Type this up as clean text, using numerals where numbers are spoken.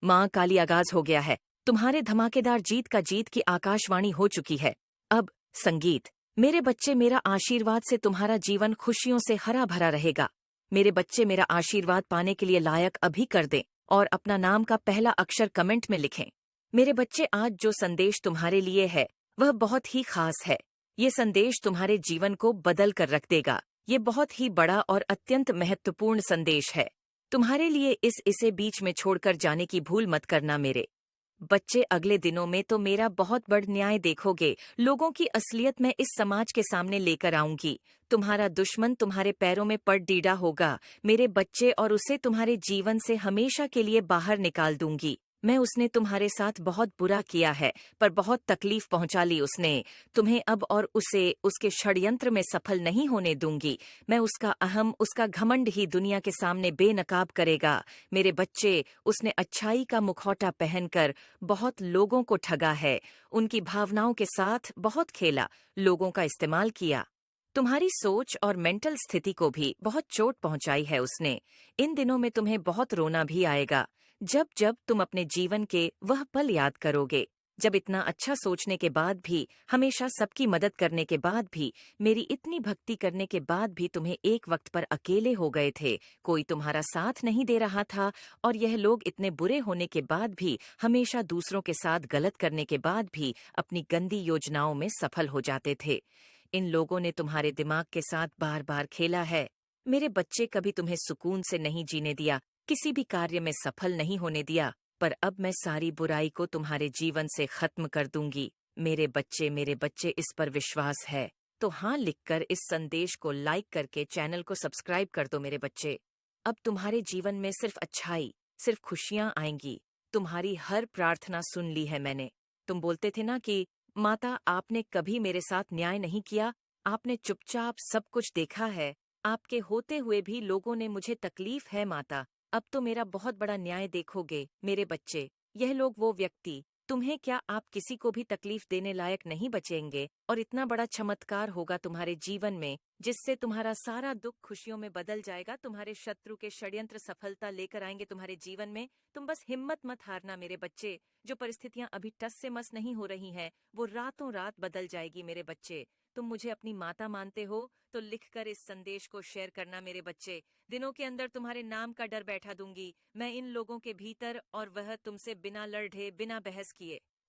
माँ काली आगाज हो गया है। तुम्हारे धमाकेदार जीत का जीत की आकाशवाणी हो चुकी है। अब संगीत। मेरे बच्चे, मेरा आशीर्वाद से तुम्हारा जीवन खुशियों से हरा भरा रहेगा। मेरे बच्चे, मेरा आशीर्वाद पाने के लिए लायक अभी कर दें और अपना नाम का पहला अक्षर कमेंट में लिखें। मेरे बच्चे, आज जो संदेश तुम्हारे लिए है वह बहुत ही खास है। ये संदेश तुम्हारे जीवन को बदल कर रख देगा। ये बहुत ही बड़ा और अत्यंत महत्वपूर्ण संदेश है तुम्हारे लिए। इसे बीच में छोड़कर जाने की भूल मत करना मेरे बच्चे। अगले दिनों में तो मेरा बहुत बड़ न्याय देखोगे। लोगों की असलियत मैं इस समाज के सामने लेकर आऊंगी। तुम्हारा दुश्मन तुम्हारे पैरों में पड़ डीडा होगा मेरे बच्चे, और उसे तुम्हारे जीवन से हमेशा के लिए बाहर निकाल दूंगी मैं। उसने तुम्हारे साथ बहुत बुरा किया है, पर बहुत तकलीफ पहुंचा ली उसने तुम्हें अब, और उसे उसके षड्यंत्र में सफल नहीं होने दूंगी मैं। उसका अहम, उसका घमंड ही दुनिया के सामने बेनकाब करेगा मेरे बच्चे। उसने अच्छाई का मुखौटा पहनकर बहुत लोगों को ठगा है, उनकी भावनाओं के साथ बहुत खेला, लोगों का इस्तेमाल किया। तुम्हारी सोच और मेंटल स्थिति को भी बहुत चोट पहुंचाई है उसने। इन दिनों में तुम्हें बहुत रोना भी आएगा जब जब तुम अपने जीवन के वह पल याद करोगे, जब इतना अच्छा सोचने के बाद भी, हमेशा सबकी मदद करने के बाद भी, मेरी इतनी भक्ति करने के बाद भी तुम्हें एक वक्त पर अकेले हो गए थे। कोई तुम्हारा साथ नहीं दे रहा था, और यह लोग इतने बुरे होने के बाद भी, हमेशा दूसरों के साथ गलत करने के बाद भी अपनी गंदी योजनाओं में सफल हो जाते थे। इन लोगों ने तुम्हारे दिमाग के साथ बार बार खेला है मेरे बच्चे। कभी तुम्हें सुकून से नहीं जीने दिया, किसी भी कार्य में सफल नहीं होने दिया, पर अब मैं सारी बुराई को तुम्हारे जीवन से खत्म कर दूंगी मेरे बच्चे। मेरे बच्चे, इस पर विश्वास है तो हाँ लिखकर इस संदेश को लाइक करके चैनल को सब्सक्राइब कर दो मेरे बच्चे। अब तुम्हारे जीवन में सिर्फ अच्छाई, सिर्फ खुशियां आएंगी। तुम्हारी हर प्रार्थना सुन ली है मैंने। तुम बोलते थे ना कि माता, आपने कभी मेरे साथ न्याय नहीं किया, आपने चुपचाप सब कुछ देखा है, आपके होते हुए भी लोगों ने मुझे तकलीफ है माता। अब तो मेरा बहुत बड़ा न्याय देखोगे मेरे बच्चे। यह लोग, वो व्यक्ति, तुम्हें क्या, आप किसी को भी तकलीफ देने लायक नहीं बचेंगे, और इतना बड़ा चमत्कार होगा तुम्हारे जीवन में जिससे तुम्हारा सारा दुख खुशियों में बदल जाएगा। तुम्हारे शत्रु के षड्यंत्र सफलता लेकर आएंगे तुम्हारे जीवन में। तुम बस हिम्मत मत हारना मेरे बच्चे। जो परिस्थितियां अभी टस से मस नहीं हो रही हैं, वो रातों रात बदल जाएगी मेरे बच्चे। तुम मुझे अपनी माता मानते हो तो लिखकर इस संदेश को शेयर करना मेरे बच्चे। दिनों के अंदर तुम्हारे नाम का डर बैठा दूंगी मैं इन लोगों के भीतर, और वह तुमसे बिना लड़े, बिना बहस किए